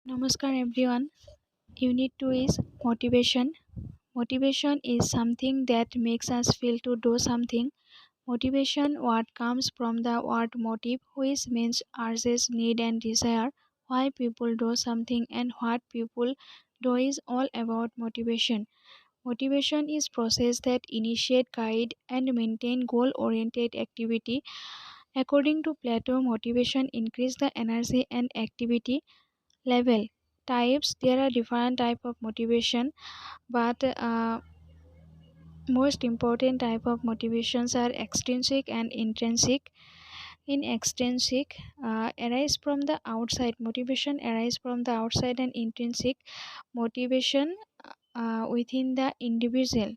Namaskar everyone. Unit 2 is motivation. Motivation is something that makes us feel to do something. Motivation word comes from the word motive, which means urges, need and desire. Why people do something and what people do is all about motivation. Motivation is process that initiate, guide and maintain goal-oriented activity. According to Plato, motivation increase the energy and activity level. Types, there are different type of motivation, but most important type of motivations are extrinsic and intrinsic. In extrinsic, arise from the outside, motivation arise from the outside, and intrinsic motivation within the individual.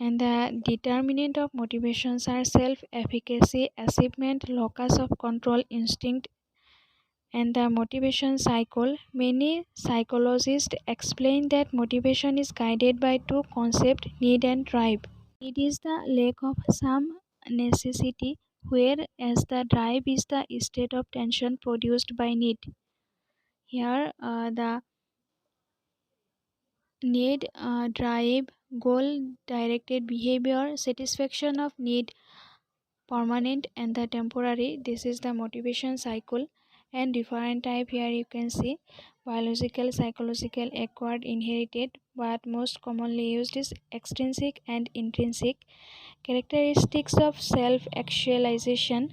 And the determinant of motivations are self-efficacy, achievement, locus of control, instinct, and the motivation cycle. Many psychologists explain that motivation is guided by two concepts, need and drive. Need is the lack of some necessity, whereas the drive is the state of tension produced by need. Here, the need, drive, goal directed behavior, satisfaction of need, permanent and the temporary. This is the motivation cycle. And different type, here you can see biological, psychological, acquired, inherited, but most commonly used is extrinsic and intrinsic. Characteristics of self actualization: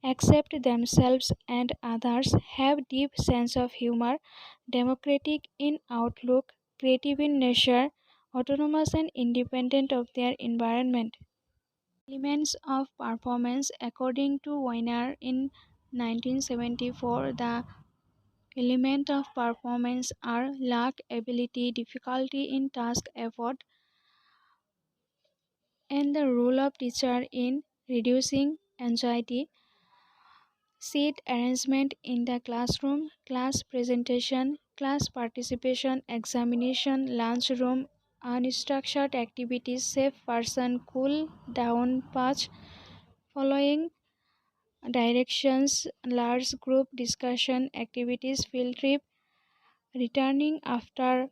accept themselves and others, have deep sense of humor, democratic in outlook, creative in nature, autonomous and independent of their environment. Elements of performance: according to Weiner in 1974, the elements of performance are luck, ability, difficulty in task, effort, and the role of teacher in reducing anxiety. Seat arrangement in the classroom, class presentation, class participation, examination, lunchroom, unstructured activities, safe person, cool down patch, following directions, large group discussion activities, field trip, returning after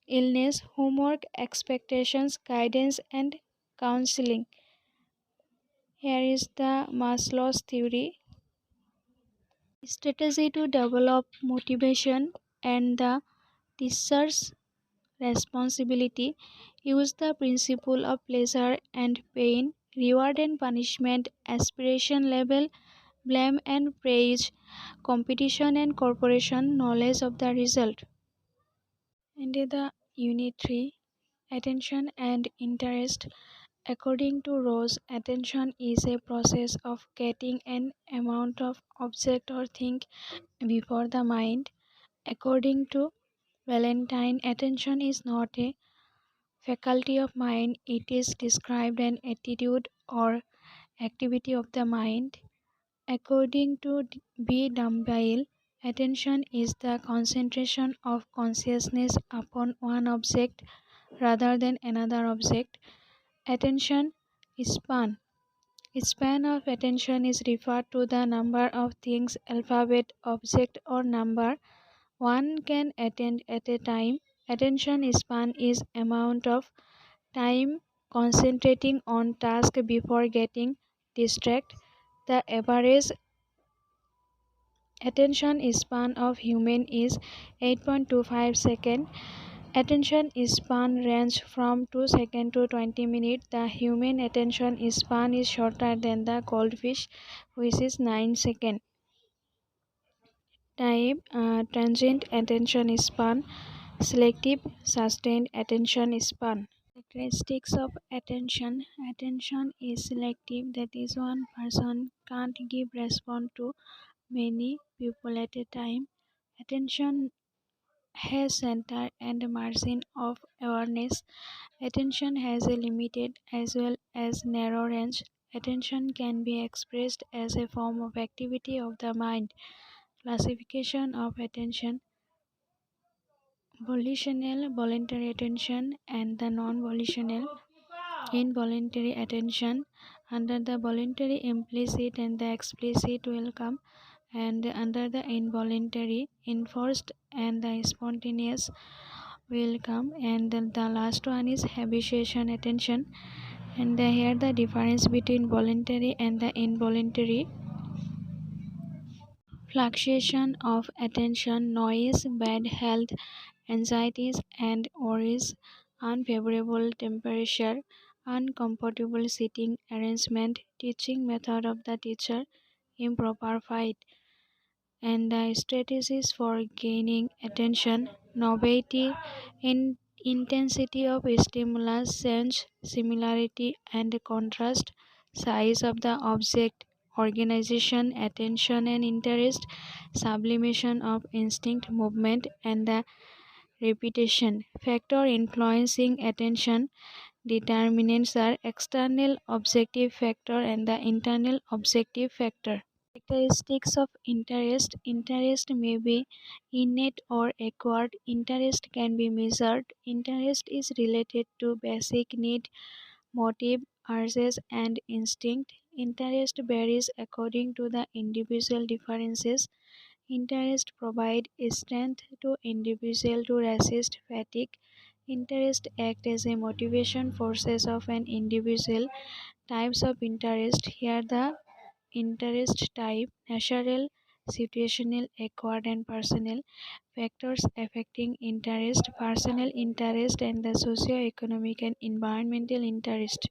illness, homework, expectations, guidance, and counseling. Here is the Maslow's theory. Strategy to develop motivation and the teacher's responsibility. Use the principle of pleasure and pain, reward and punishment, aspiration level, blame and praise, competition and cooperation, knowledge of the result. And the unit 3, attention and interest. According to Rose, attention is a process of getting an amount of object or thing before the mind. According to Valentine, attention is not a faculty of mind, it is described an attitude or activity of the mind. According to B. Dumbbell, attention is the concentration of consciousness upon one object rather than another object. Attention span. Span of attention is referred to the number of things, alphabet, object or number one can attend at a time. Attention span is amount of time concentrating on task before getting distracted. The average attention span of human is 8.25 seconds. Attention span range from 2 seconds to 20 minutes. The human attention span is shorter than the goldfish, which is 9 seconds. Type: transient attention span, selective sustained attention span. Characteristics of attention: attention is selective, that is, one person can't give response to many people at a time. Attention has center and margin of awareness. Attention has a limited as well as narrow range. Attention can be expressed as a form of activity of the mind. Classification of attention: volitional, voluntary attention, and the non-volitional, involuntary attention. Under the voluntary, implicit and the explicit will come. and under the involuntary, enforced, and the spontaneous will come. And then the last one is habituation attention. And here the difference between voluntary and the involuntary: fluctuation of attention, noise, bad health, anxieties and worries, unfavorable temperature, uncomfortable sitting arrangement, teaching method of the teacher, improper fight. And the strategies for gaining attention: novelty, in intensity of stimulus, sense, similarity and contrast, size of the object, organization, attention and interest, sublimation of instinct, movement, and the repetition. Factor influencing attention: determinants are external objective factor and the internal objective factor. Characteristics of interest: interest may be innate or acquired. Interest can be measured. Interest is related to basic need, motive, urges, and instinct. Interest varies according to the individual differences. Interest provides strength to individual to resist fatigue. Interest acts as a motivation forces of an individual. Types of interest: here the interest type: natural, situational, acquired, and personal. Factors affecting interest: personal interest and the socio-economic and environmental interest.